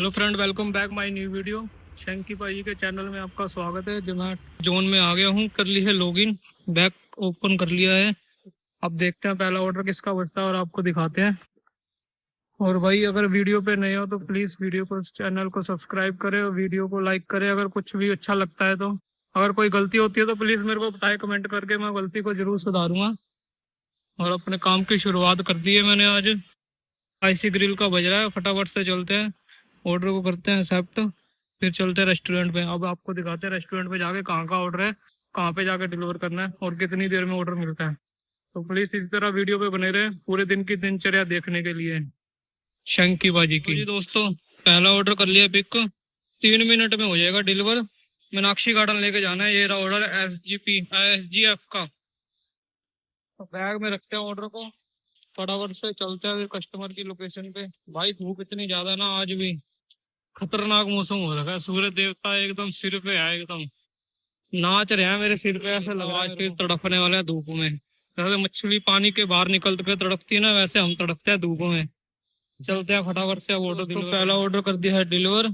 Hello friend, welcome back my new video. Shanky भाई के channel में आपका स्वागत है। जो मैं जोन में आ गया हूँ, कर ली है लॉगिन, बैक ओपन कर लिया है। अब देखते हैं पहला ऑर्डर किसका बचता है और आपको दिखाते हैं। और भाई अगर वीडियो पे नए हो तो प्लीज़ वीडियो को, चैनल को सब्सक्राइब करें और वीडियो को लाइक करें। अगर कुछ भी अच्छा लगता है तो, अगर कोई गलती होती है तो प्लीज़ मेरे को बताएं कमेंट करके, मैं गलती को जरूर सुधारूंगा। और अपने काम की शुरुआत कर दी है मैंने आज। आईसी ग्रिल का बज रहा है, फटाफट से चलते हैं, ऑर्डर को करते हैं एक्सेप्ट, फिर चलते हैं रेस्टोरेंट पे। अब आपको दिखाते हैं रेस्टोरेंट पे जाके कहाँ का ऑर्डर है, कहाँ पे जाके डिलीवर करना है और कितनी देर में ऑर्डर मिलता है। तो प्लीज इसी तरह वीडियो पे बने रहे पूरे दिन की दिनचर्या देखने के लिए। शंकी बाजी की। जी दोस्तों, पहला ऑर्डर कर लिया पिक, 3 मिनट में हो जाएगा डिलीवर। मीनाक्षी गार्डन लेके जाना है। ये रहा ऑर्डर SGF का। तो बैग में रखते हैं ऑर्डर को, फटाफट से चलते हैं फिर कस्टमर की लोकेशन पे। भाई धूप इतनी ज्यादा ना, आज भी खतरनाक मौसम हो रखा है। सूरज देवता एकदम सिर पे है, एकदम नाच रहे हैं मेरे सिर पे। ऐसा लग रहा है आज फिर तड़पने वाले हैं धूप में। जैसे मछली पानी के बाहर निकलते के तड़पती है ना, वैसे हम तड़पते हैं धूप में। चलते हैं फटाफट से। अब ऑर्डर तो पहला ऑर्डर कर दिया है डिलीवर,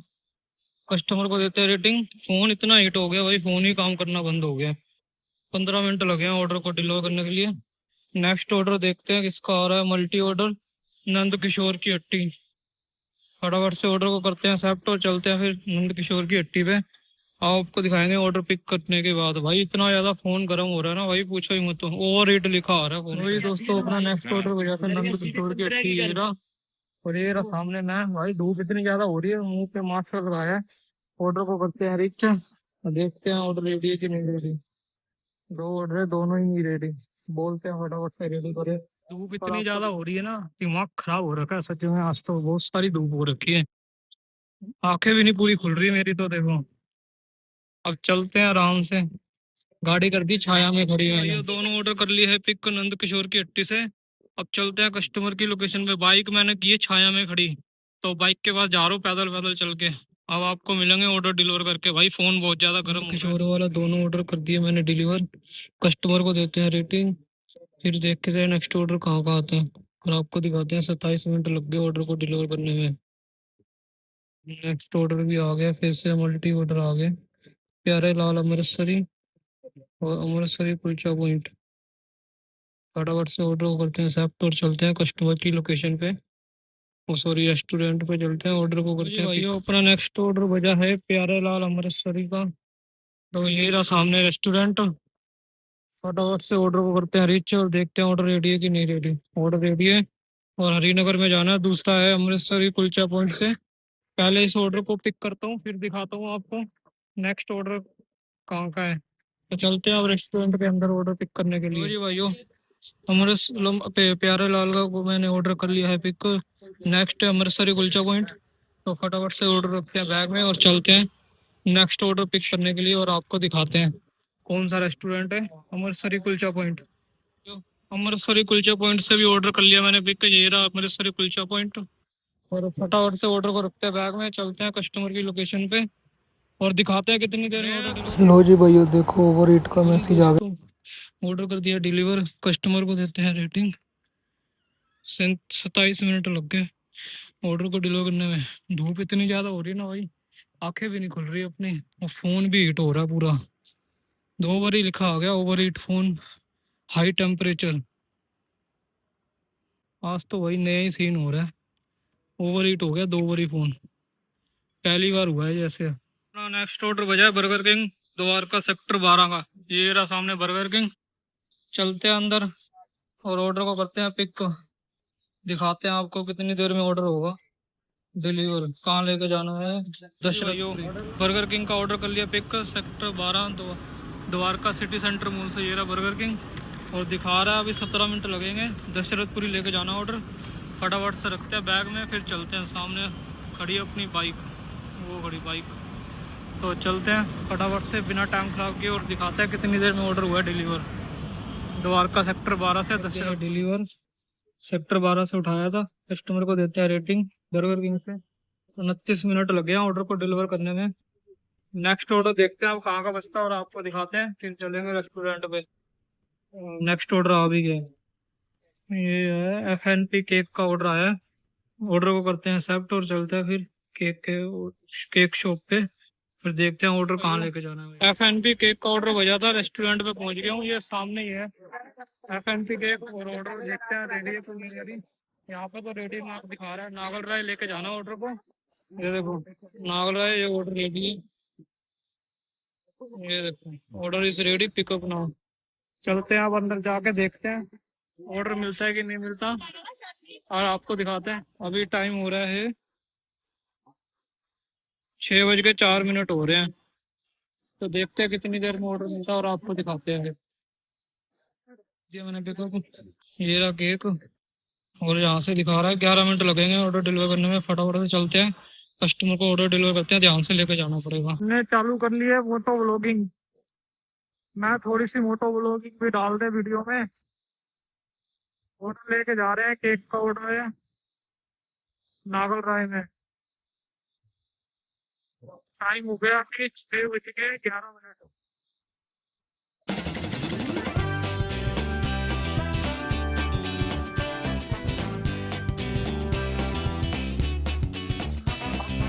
कस्टमर को देते हैं रेटिंग। फोन इतना हिट हो गया भाई, फोन ही काम करना बंद हो गया। 15 मिनट लगे हैं ऑर्डर को डिलीवर करने के लिए। नेक्स्ट ऑर्डर देखते हैं किसका आ रहा है। मल्टी ऑर्डर नंद किशोर की हट्टी। फटाफट से ऑर्डर को करते हैं एक्सेप्ट और चलते हैं फिर नंद किशोर की हट्टी पे। आपको दिखाएंगे ऑर्डर पिक करने के बाद। भाई इतना ज्यादा फोन गर्म हो रहा है ना भाई, पूछो ही मत। ओवर रेट लिखा आ रहा है फोन। वही दोस्तों, अपना नेक्स्ट ऑर्डर हो जाता है नंद किशोर की हट्टी। ये रहा, और ये रहा सामने मैं। भाई धूप इतनी ज्यादा हो रही है, मुंह पे मास्क लगाया है। ऑर्डर को करते हैं रिच, देखते हैं ऑर्डर रेडी है कि नहीं रेडी। दो ऑर्डर है, दोनों ही नहीं रेडी। बोलते हैं फटाफट से रेडी करे। धूप इतनी ज्यादा हो रही है ना, दिमाग खराब हो रखा है सच में। आज तो बहुत सारी धूप हो रखी है, आंखें भी नहीं पूरी खुल रही मेरी तो, देखो। अब चलते हैं आराम से। गाड़ी कर दी छाया में खड़ी है। ये दोनों ऑर्डर कर लिए है पिक नंद किशोर की हट्टी से। अब चलते हैं कस्टमर की लोकेशन पे। बाइक मैंने की है छाया में खड़ी, तो बाइक के पास जा रहा हूँ पैदल पैदल चल के। अब आपको मिलेंगे ऑर्डर डिलीवर करके। भाई फोन बहुत ज्यादा गर्म। किशोर वाला दोनों ऑर्डर कर दिए मैंने डिलीवर, कस्टमर को देते हैं रेटिंग, फिर देख के जाए नेक्स्ट ऑर्डर कहाँ का आता है। और आपको दिखाते हैं 27 मिनट लग गए ऑर्डर को डिलीवर करने में। नेक्स्ट ऑर्डर भी आ गया, फिर से मल्टी ऑर्डर आ गए। प्यारे लाल अमृतसरी और अमृतसरी कुलचा पॉइंट। फटाफट से ऑर्डर को करते हैं एक्सेप्ट और चलते हैं कस्टमर की लोकेशन पे, ओ सॉरी रेस्टोरेंट पे चलते हैं। ऑर्डर को करते हैं भाई। अपना नेक्स्ट ऑर्डर बजा है प्यारे लाल अमृतसरी का। तो ये रहा सामने रेस्टोरेंट। फटाफट से ऑर्डर को करते हैं रीच और देखते हैं ऑर्डर रेडी है कि नहीं रेडी। ऑर्डर रेडी है और हरिनगर में जाना है। दूसरा है अमृतसरी कुलचा पॉइंट से। पहले इस ऑर्डर को पिक करता हूँ, फिर दिखाता हूँ आपको नेक्स्ट ऑर्डर कहाँ का है। तो चलते हैं अब रेस्टोरेंट के अंदर ऑर्डर पिक करने के लिए। जी भाइयों, प्यारे लाल का को मैंने ऑर्डर कर लिया है पिक। नेक्स्ट है अमृतसरी कुलचा पॉइंट। तो फटाफट से ऑर्डर रखते हैं बैग में और चलते हैं नेक्स्ट ऑर्डर पिक करने के लिए। और आपको दिखाते हैं कौन सा रेस्टोरेंट है। अमृतसरी कुलचा पॉइंट। अमृतसरी कुलचा पॉइंट से भी ऑर्डर कर लिया मैंने पिक। ये रहा अमृतसरी कुलचा पॉइंट। और फटाफट से ऑर्डर को रखते हैं बैग में, चलते हैं कस्टमर की लोकेशन पे और दिखाते हैं कितनी देर में ऑर्डर। लो जी भैया, देखो ओवर ईट का मैसेज आ गया। ऑर्डर कर दिया डिलीवर, कस्टमर को देते हैं रेटिंग। 27 मिनट लग गए ऑर्डर को डिलीवर करने में। धूप इतनी ज्यादा हो रही है ना भाई, आंखें भी नहीं खुल रही अपनी, और फोन भी हीट हो रहा है पूरा। 2 बार ही लिखा आ गया over heat phone, high temperature. आज तो वही नया ही सीन हो रहा है, ओवर हीट हो गया 2 बार ही फोन। पहली बार हुआ है जैसे। नेक्स्ट ऑर्डर बजा है बर्गर किंग द्वारका सेक्टर 12 का। ये रहा सामने बर्गर किंग। चलते हैं अंदर और ऑर्डर को करते हैं पिक। दिखाते हैं आपको कितनी देर में ऑर्डर होगा डिलीवर, कहाँ लेके जाना है। बर्गर किंग का ऑर्डर कर लिया pick, sector 12 Dwarka city centre mall से। ये रहा बर्गर किंग और दिखा रहा है अभी 17 मिनट लगेंगे। दशरथपुरी लेके जाना ऑर्डर। फटाफट से रखते हैं बैग में, फिर चलते हैं। सामने खड़ी अपनी बाइक, वो खड़ी बाइक। तो चलते हैं फटाफट से बिना टाइम खराब किए और दिखाते हैं कितनी देर में ऑर्डर हुआ है डिलीवर। द्वारका सेक्टर 12 से दशरथ डिलीवर। सेक्टर 12 से उठाया था, कस्टमर को देते हैं रेटिंग बर्गर किंग से। 29 मिनट लगे हैं ऑर्डर को डिलीवर करने में। नेक्स्ट ऑर्डर देखते हैं अब कहाँ का बचता है और आपको दिखाते हैं, फिर चलेंगे रेस्टोरेंट पे। नेक्स्ट ऑर्डर आ भी गया, ये है FNP केक का ऑर्डर आया है। ऑर्डर को करते हैं एक्सेप्ट और चलते हैं फिर केक के केक शॉप पे। फिर देखते हैं ऑर्डर कहाँ लेके जाना है। FNP केक का ऑर्डर बजा था, रेस्टोरेंट पे पहुंच गया हूँ, ये सामने ही है FNP केक। और ऑर्डर देखते हैं रेडी है तो नहीं रेडी। यहाँ पे तो रेडी मार्क दिखा रहा है, नागल राय लेके जाना ऑर्डर को। ये देखो नागल राय, ये ऑर्डर रेडी है। ये देखो order is ready, pickup now. चलते हैं अब अंदर जाके देखते हैं ऑर्डर मिलता है कि नहीं मिलता, और आपको दिखाते हैं। अभी टाइम हो रहा है 6:04 हो रहे हैं, तो देखते हैं कितनी देर में ऑर्डर मिलता है और आपको दिखाते हैं। दिया मैंने पिकअप, ये रहा केक, और यहाँ से दिखा रहा है 11 मिनट लगेंगे ऑर्डर डिलीवर करने में। फटाफट से चलते हैं, कस्टमर को ऑर्डर डिलीवर करते हैं, ध्यान से लेके जाना पड़ेगा। हमने चालू कर ली है मोटो व्लॉगिंग। मैं थोड़ी सी मोटो व्लॉगिंग भी डाल दे वीडियो में। ऑर्डर लेके जा रहे हैं, केक का ऑर्डर है नागल राय में। टाइम हो गया कि 6:11।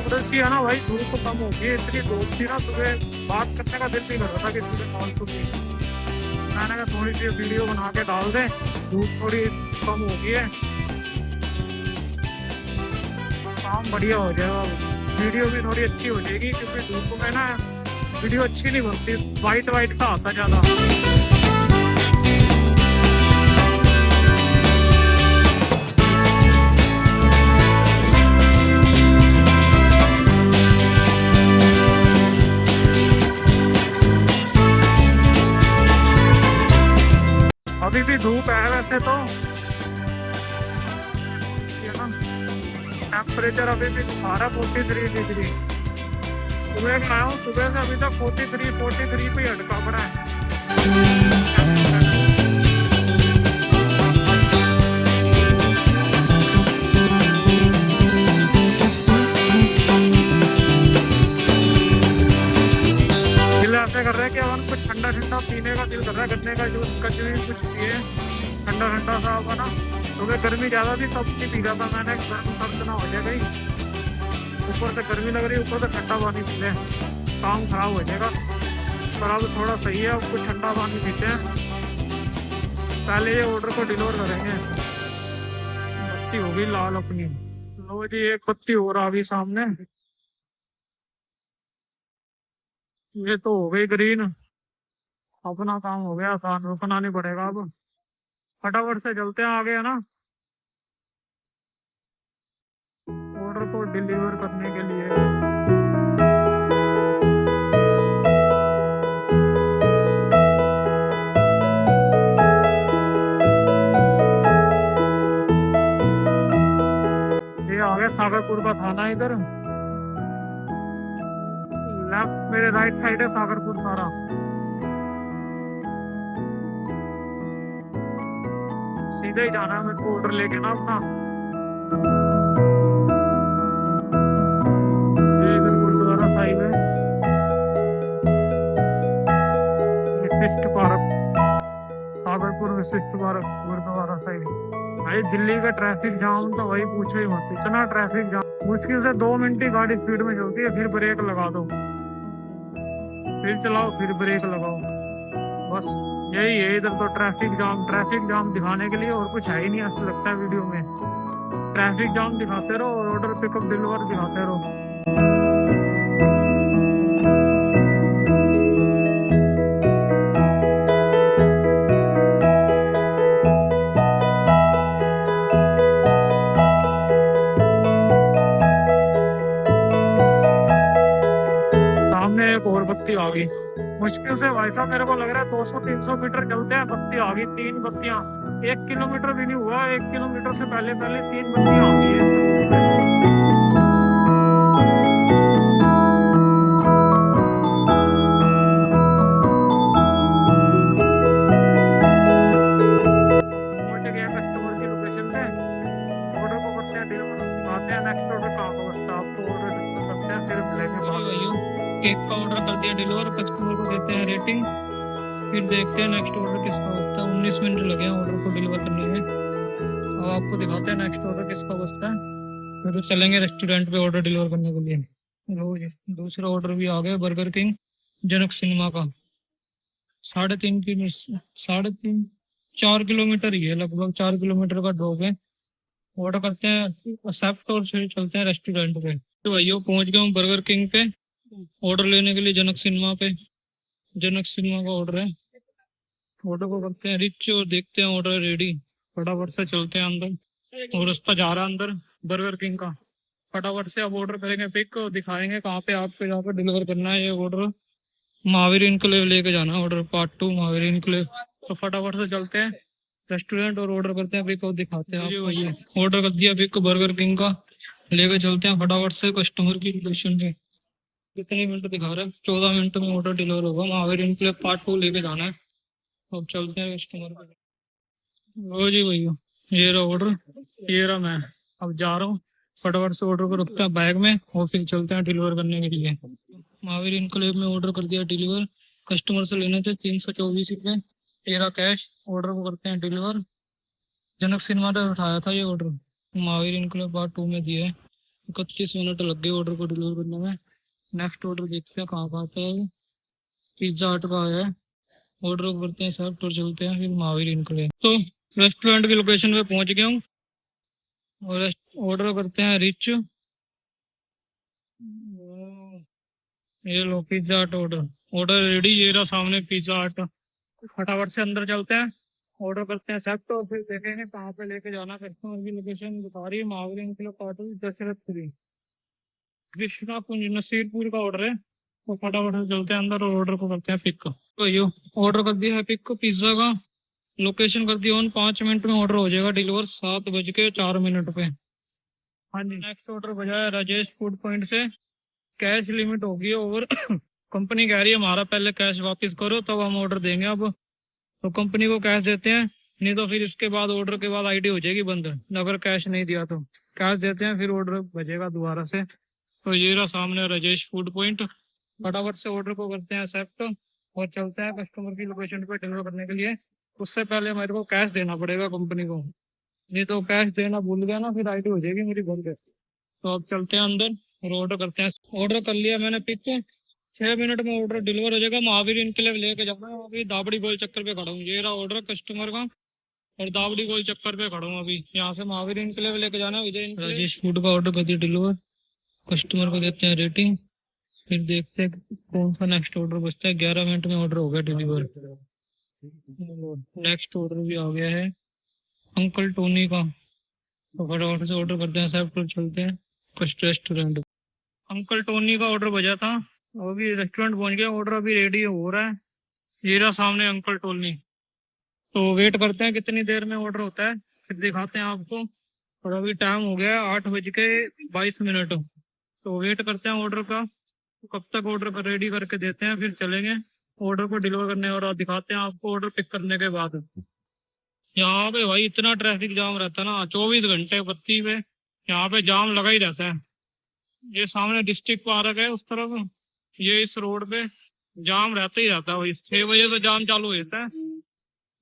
थोड़ी सी है ना भाई, धूप तो कम होगी, इतनी धूप थी ना, सुबह बात करने का दिल नहीं कर रहा था किसी से फालतू की। मैंने कहा थोड़ी सी वीडियो बना के डाल दे, धूप थोड़ी कम होगी है, काम बढ़िया हो जाएगा, वीडियो भी थोड़ी अच्छी हो जाएगी। क्योंकि धूप में ना वीडियो अच्छी नहीं बनती, वाइट वाइट सा आता ज़्यादा। अभी भी धूप है वैसे तो, ये ना टेम्परेचर अभी भी दिखा रहा 43 डिग्री। सुबह में आया हूँ, सुबह से अभी तक 43 पे ही अटका पड़ा है। दिल ऐसे कर रहा है कि अब कुछ ठंडा ठंडा पीने का दिल कर रहा है, गन्ने का जूस कचरी कुछ पिए ठंडा ठंडा सा होगा ना। सुबह गर्मी ज्यादा थी तब नहीं पी रहा था मैंने, गर्म सर्द ना हो जाएगा ही। ऊपर से गर्मी लग रही है, ऊपर से ठंडा पानी पीते हैं, काम खराब हो जाएगा। पर अब थोड़ा सही है, अब कुछ ठंडा पानी पीते हैं। पहले ये ऑर्डर को डिलीवर करेंगे। बत्ती हो गई लाल अपनी, लो जी एक बत्ती हो रहा अभी सामने, ये तो हो गई ग्रीन। अपना काम हो गया आसान, रुकना नहीं पड़ेगा अब। फटाफट से चलते हैं आगे, है ना, ऑर्डर को डिलीवर करने के लिए। ये आ गया सागरपुर का थाना, इधर लेफ्ट मेरे राइट साइड है सागरपुर सारा। सीधे ही जाना है मेरे को ऑर्डर लेके ना अपना। ये इधर गुरुद्वारा साहिब है, विशिष्ट पार्क, सागरपुर विशिष्ट पार्क गुरुद्वारा साहिब। भाई दिल्ली का ट्रैफिक जाम तो वही पूछो ही मत, इतना ट्रैफिक जाम, मुश्किल से 2 मिनट ही गाड़ी स्पीड में चलती है, फिर ब्रेक लगा दो, फिर चलाओ, फिर ब्रेक लगाओ, बस यही है इधर तो। ट्रैफिक जाम दिखाने के लिए और कुछ है ही नहीं ऐसा लगता है वीडियो में। ट्रैफिक जाम दिखाते रहो और ऑर्डर पिकअप डिलीवर दिखाते रहो। सामने एक और बत्ती आ गई, मुश्किल से भाई साहब मेरे को लग रहा है 200-300 मीटर चलते हैं, बत्ती आ गई, 3 बत्तियां। 1 किलोमीटर भी नहीं हुआ, 1 किलोमीटर से पहले 3 बत्तियां आ गई है। पहुंच गया कस्टमर की लोकेशन पे, ऑर्डर को करते हैं डिलीवर, दिखाते हैं नेक्स्ट ऑर्डर कहाँ का बचता है, आपको ऑर्डर करते हैं फिर मिलेंगे। केक का ऑर्डर कर दिया डिलीवर, कस्टमर को देते हैं रेटिंग, फिर देखते हैं नेक्स्ट ऑर्डर किसका बचता है। 19 मिनट लगे हैं ऑर्डर को डिलीवर करने में। अब आपको दिखाते हैं नेक्स्ट ऑर्डर किसका बचता है। फिर तो चलेंगे रेस्टोरेंट पे ऑर्डर डिलीवर करने के लिए। लो जी, दूसरा ऑर्डर भी आ गया बर्गर किंग जनक सिनेमा का। 3.5 4 किलोमीटर ही है, लगभग 4 किलोमीटर का ड्रॉप है। ऑर्डर करते हैं एक्सेप्ट और फिर चलते हैं रेस्टोरेंट पे। तो भाइयों पहुंच गया हूँ बर्गर किंग पे ऑर्डर लेने के लिए जनक सिनेमा पे। जनक सिनेमा का ऑर्डर है, ऑर्डर को करते हैं रिच और देखते हैं ऑर्डर रेडी। फटाफट से चलते हैं अंदर और रास्ता जा रहा है अंदर बर्गर किंग का। फटाफट से अब ऑर्डर करेंगे पिक और दिखाएंगे कहाँ पे आपको यहाँ पे डिलीवर करना है ये ऑर्डर। महावीर इनक्लेव लेके जाना है ऑर्डर, पार्ट 2 महावीर इनक्लेव। तो फटाफट से चलते हैं रेस्टोरेंट और ऑर्डर करते हैं पिक और दिखाते हैं आपको। ये ऑर्डर कर दिया पिक बर्गर किंग का, लेके चलते हैं फटाफट से कस्टमर की लोकेशन पे। कितने मिनट दिखा रहा है? 14 मिनट में ऑर्डर डिलीवर होगा। महावीर इनक्लेव पार्ट 2 लेके जाना है। अब चलते हैं कस्टमर पे। लो जी भैया, ये रहा ऑर्डर, ये रहा मैं। अब जा रहा हूँ, फटाफट से ऑर्डर को रखते हैं बैग में और फिर चलते हैं डिलीवर करने के लिए। महावीर इनक्लेव में ऑर्डर कर दिया डिलीवर। कस्टमर से लेने थे 324 रुपये, 13 कैश। ऑर्डर को करते हैं डिलीवर। जनक सिनेमा ने उठाया था ये ऑर्डर, महावीर इनक्लेव पार्ट 2 में दिया है। 31 मिनट लग गए ऑर्डर को डिलीवर करने में। नेक्स्ट ऑर्डर देखते हैं कहाँ का आता है। पिज्जा हट का है। ऑर्डर करते हैं सब और चलते हैं फिर महावीर इनक्लेव। तो रेस्टोरेंट की लोकेशन पे पहुंच गया हूँ और ऑर्डर करते हैं रिच। ये लो पिज्जा हट ऑर्डर, ऑर्डर रेडी। ये रहा सामने पिज्जा हट। फटाफट से अंदर चलते हैं, ऑर्डर करते हैं सब तो फिर देखेंगे कहाँ पे लेके जाना। कस्टमर की लोकेशन बता रही है महावीर इनक्लेव पार्ट 2 दशरथ 3 कृष्णा कुंज नसीरपुर का ऑर्डर है। तो फटाफट से चलते हैं अंदर और ऑर्डर को करते हैं पिक। तो यो ऑर्डर कर दिया है पिक को पिज्जा का, लोकेशन कर दी ऑन। 5 मिनट में ऑर्डर हो जाएगा डिलीवर 7:04 पे। हाँ जी, नेक्स्ट ऑर्डर बजा है राजेश फूड पॉइंट से। कैश लिमिट होगी और कंपनी कह रही है हमारा पहले कैश वापस करो तब हम ऑर्डर देंगे। अब तो कंपनी को कैश देते हैं, नहीं तो फिर इसके बाद ऑर्डर के बाद आईडी हो जाएगी बंद अगर कैश नहीं दिया तो। कैश देते हैं फिर ऑर्डर बजेगा दोबारा से। तो ये रहा सामने राजेश फूड पॉइंट। फटाफट से ऑर्डर को करते हैं एक्सेप्ट और चलते हैं कस्टमर की लोकेशन पे डिलीवर करने के लिए। उससे पहले मेरे को कैश देना पड़ेगा कंपनी को, नहीं तो कैश देना भूल गया ना फिर आईडी हो जाएगी मेरी बंद। तो अब चलते हैं अंदर और ऑर्डर करते हैं। ऑर्डर कर लिया मैंने पिक, 6 मिनट में ऑर्डर डिलीवर हो जाएगा। महावीर इनक्लेव लेके जाऊंगा। अभी दाबड़ी गोल चक्कर पे खड़ा हूँ, ये रहा ऑर्डर कस्टमर का और दाबड़ी गोल चक्कर पे खड़ा हूँ अभी। यहाँ से महावीर इनक्लेव लेके जाना है विजय। राजेश फूड का ऑर्डर कर दिया डिलीवर, कस्टमर को देते हैं रेटिंग, फिर देखते हैं कौन सा नेक्स्ट ऑर्डर बचता है। 11 मिनट में ऑर्डर हो गया डिलीवर। नेक्स्ट ऑर्डर भी आ गया है अंकल टोनी का। तो फटाफट से ऑर्डर करते हैं सब तो चलते हैं कस्ट रेस्टोरेंट। अंकल टोनी का ऑर्डर बजा था, वो भी रेस्टोरेंट पहुंच गया। ऑर्डर अभी रेडी हो रहा है। ये रहा सामने अंकल टोनी। तो वेट करते हैं कितनी देर में ऑर्डर होता है फिर दिखाते हैं आपको। और अभी टाइम हो गया 8:22। तो वेट करते हैं ऑर्डर का, कब तक ऑर्डर रेडी करके देते हैं फिर चलेंगे ऑर्डर को डिलीवर करने और दिखाते हैं आपको ऑर्डर पिक करने के बाद। यहाँ पे भाई इतना ट्रैफिक जाम रहता है ना, 24 घंटे बत्ती पे यहाँ पे जाम लगा ही रहता है। ये सामने डिस्ट्रिक्ट पार्क है उस तरफ, ये इस रोड पे जाम रहता ही रहता है भाई। 6 बजे तो जाम चालू हो जाता है,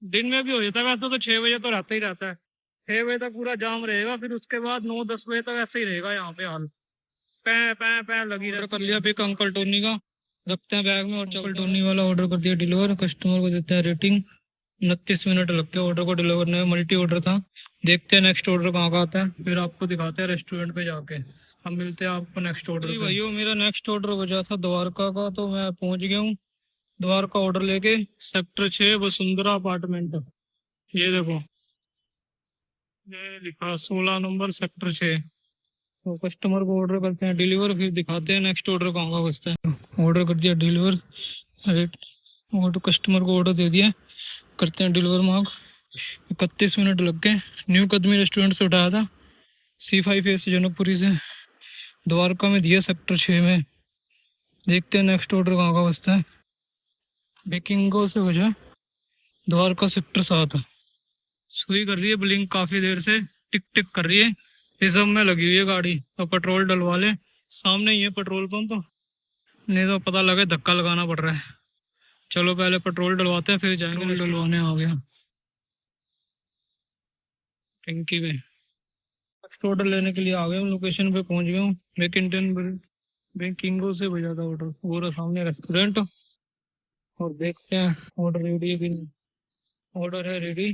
दिन में भी हो जाता है वैसे तो 6 बजे तो रहता ही रहता है। 6 बजे तक पूरा जाम रहेगा, फिर उसके बाद 9-10 बजे तक ऐसे ही रहेगा यहाँ पे हाल। पै पै पै लगी रहा। कर लिया पिक अंकल टोनी का, रखते हैं बैग में और अंकल टोनी वाला ऑर्डर कर दिया डिलीवर। कस्टमर को देते हैं रेटिंग। 29 मिनट लग गए ऑर्डर को डिलीवर करने में, मल्टी ऑर्डर था। देखते हैं नेक्स्ट ऑर्डर कहाँ का आता है फिर आपको दिखाते हैं रेस्टोरेंट पे जाके। हम मिलते हैं आपको नेक्स्ट ऑर्डर। भाइयों मेरा नेक्स्ट ऑर्डर बजा था द्वारका का, तो मैं पहुंच गया हूँ द्वारका ऑर्डर लेके। सेक्टर 6 वसुंधरा अपार्टमेंट, ये देखो ये लिखा 16 नंबर सेक्टर 6। तो कस्टमर को ऑर्डर करते हैं डिलीवर, फिर दिखाते हैं नेक्स्ट ऑर्डर कहाँ का बचता है। ऑर्डर कर दिया डिलीवर, ऑर्डर कस्टमर को ऑर्डर दे दिया, करते हैं डिलीवर मार्क। 31 मिनट लग गए। न्यू कदमी रेस्टोरेंट से उठाया था, C5 फेस जनकपुरी से, द्वारका में दिया सेक्टर 6 में। देखते हैं नेक्स्ट ऑर्डर कहाँ का बचता है। बेकिंगो से बजा द्वारका सेक्टर 7। सुई कर रही है ब्लिंक काफी देर से, टिक टिक कर रही है। रिजर्व में लगी हुई है गाड़ी, तो पेट्रोल डलवा ले। सामने ही है पेट्रोल पंप, नहीं तो पता लगे धक्का लगाना पड़ रहा है। चलो पहले पेट्रोल डलवाते हैं फिर जाएंगे डलवाने। आ गया टंकी में। नेक्स्ट ऑर्डर लेने के लिए आ गए हूँ, लोकेशन पे पहुंच गया हूँ। मैकिंगटन बैंकिंगो से भेजा था ऑर्डर, वो रहा सामने रेस्टोरेंट। और देखते हैं ऑर्डर रेडी है कि नहीं। ऑर्डर है रेडी,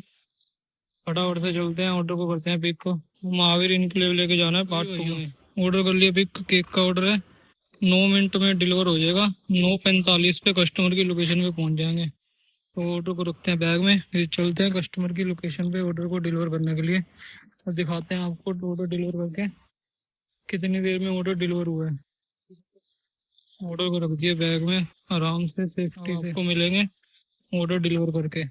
फटाफट से चलते हैं, ऑर्डर को करते हैं पिक को। महावीर इनके लिए लेके जाना है पार्ट 2 में। ऑर्डर कर लिया पिक, केक का ऑर्डर है, 9 मिनट में डिलीवर हो जाएगा। 9:45 पे कस्टमर की लोकेशन पे पहुंच जाएंगे। तो ऑर्डर को रखते हैं बैग में, फिर चलते हैं कस्टमर की लोकेशन पे ऑर्डर को डिलीवर करने के लिए। और दिखाते हैं आपको ऑर्डर डिलीवर करके कितनी देर में ऑर्डर डिलीवर हुआ है। ऑर्डर को रख दिया बैग में, आराम से सेफ्टी से आपको मिलेंगे ऑर्डर डिलीवर करके।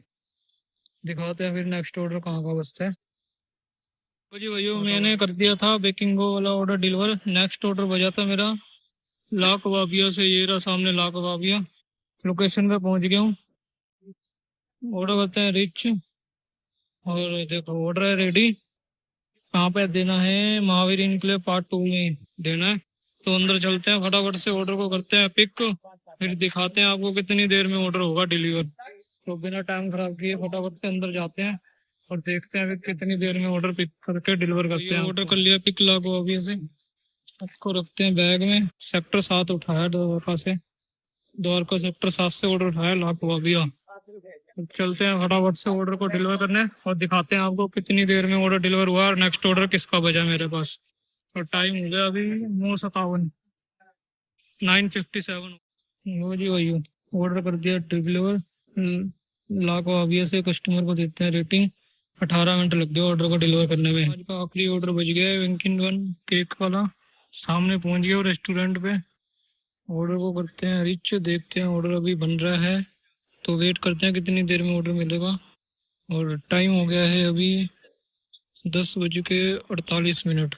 दिखाते हैं फिर नेक्स्ट ऑर्डर कहाँ का बचता है। तो जी भैया मैंने कर दिया था बेकिंगो वाला ऑर्डर डिलीवर। नेक्स्ट ऑर्डर बजा था मेरा ला कबाबिया से, ये रहा सामने ला कबाबिया। लोकेशन पे पहुंच गया हूँ, ऑर्डर करते हैं रिच। और देखो ऑर्डर है रेडी। कहाँ पे देना है, महावीर इनक्लेव पार्ट 2 में देना है। तो अंदर चलते हैं, फटाफट से ऑर्डर को करते हैं पिक, फिर दिखाते हैं आपको कितनी देर में ऑर्डर होगा डिलीवर। तो बिना टाइम खराब किए फटाफट से अंदर जाते हैं और देखते हैं फिर कितनी देर में ऑर्डर पिक करके डिलीवर करते हैं। ऑर्डर कर लिया पिक लागो अभी से, उसको रखते हैं बैग में। सेक्टर 7 उठाया द्वारका से, द्वारका सेक्टर 7 से ऑर्डर उठाया लाखो अभी। चलते हैं फटाफट से ऑर्डर को डिलीवर करने और दिखाते हैं आपको कितनी देर में ऑर्डर डिलीवर हुआ और नेक्स्ट ऑर्डर किसका बजा मेरे पास। और टाइम हो गया अभी 9:57, 9:57। लो जी वही ऑर्डर कर दिया डिलीवर लाखो अभी से। कस्टमर को देते हैं रेटिंग, 18 मिनट लग गए ऑर्डर को डिलीवर करने में। आज का आखिरी ऑर्डर बज गया है वेंकिन वन केक वाला, सामने पहुंच गया रेस्टोरेंट पे। ऑर्डर को करते हैं रिच, देखते हैं ऑर्डर अभी बन रहा है तो वेट करते हैं कितनी देर में ऑर्डर मिलेगा। और टाइम हो गया है अभी 10:48।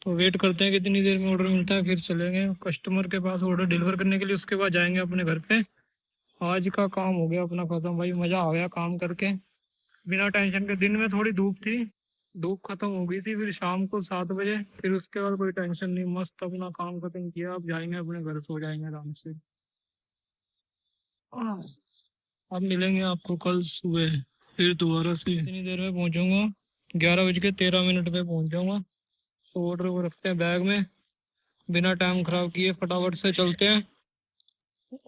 तो वेट करते हैं कितनी देर में ऑर्डर मिलता है, फिर चलेंगे कस्टमर के पास ऑर्डर डिलीवर करने के लिए। उसके बाद जाएंगे अपने घर पे। आज का काम हो गया अपना खत्म भाई, मजा आ गया काम करके बिना टेंशन के। दिन में थोड़ी धूप थी, धूप खत्म हो गई थी फिर शाम को 7 बजे, फिर उसके बाद कोई टेंशन नहीं, मस्त अपना काम खत्म किया। अब जाएंगे अपने घर, सो जाएंगे आराम से। अब मिलेंगे आपको कल सुबह फिर दोबारा से। इतनी देर में पहुंचूंगा, 11:13 पे पहुंच जाऊंगा। तो ऑर्डर को रखते हैं बैग में, बिना टाइम खराब किए फटाफट से चलते हैं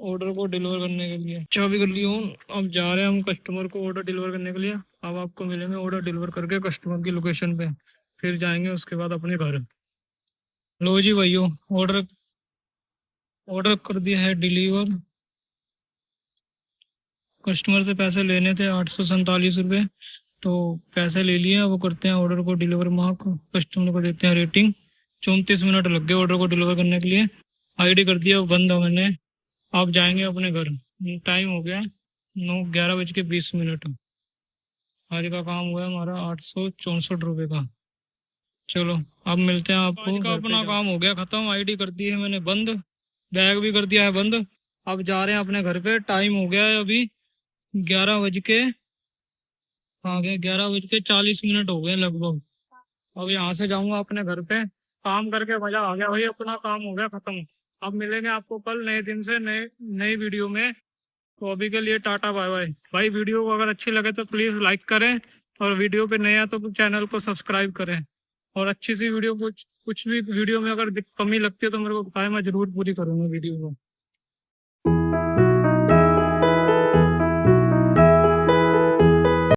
ऑर्डर को डिलीवर करने के लिए। चाबी कर लिया हूँ, अब जा रहे हैं हम कस्टमर को ऑर्डर डिलीवर करने के लिए। अब आपको मिलेंगे ऑर्डर डिलीवर करके कस्टमर की लोकेशन पे, फिर जाएंगे उसके बाद अपने घर। लो जी भैया ऑर्डर ऑर्डर कर दिया है डिलीवर। कस्टमर से पैसे लेने थे 847 रुपये, तो पैसे ले लिए। वो करते हैं ऑर्डर को डिलीवर मार्क, कस्टमर को देते हैं रेटिंग। 34 मिनट लग गए ऑर्डर को डिलीवर करने के लिए। आईडी कर दिया, बंद है मैंने। आप जाएंगे अपने घर। टाइम हो गया 11:20। आज का काम हुआ है हमारा 864 रुपये का। चलो अब मिलते हैं आपको। आज का अपना काम हो गया खत्म, आईडी कर दी है मैंने बंद, बैग भी कर दिया है बंद। अब जा रहे हैं अपने घर पे। टाइम हो गया है अभी 11:40 हो गए लगभग। अब यहाँ से जाऊंगा अपने घर पे। काम करके मजा आ गया भाई, अपना काम हो गया खत्म। अब मिलेंगे आपको कल नए दिन से नई वीडियो में। तो अभी के लिए टाटा बाय बाय भाई। वीडियो को अगर अच्छी लगे तो प्लीज लाइक करें, और वीडियो पे नया तो चैनल को सब्सक्राइब करें। और अच्छी सी वीडियो कुछ भी वीडियो में अगर कमी लगती है तो मेरे को बताएं, मैं जरूर पूरी करूंगा वीडियो को।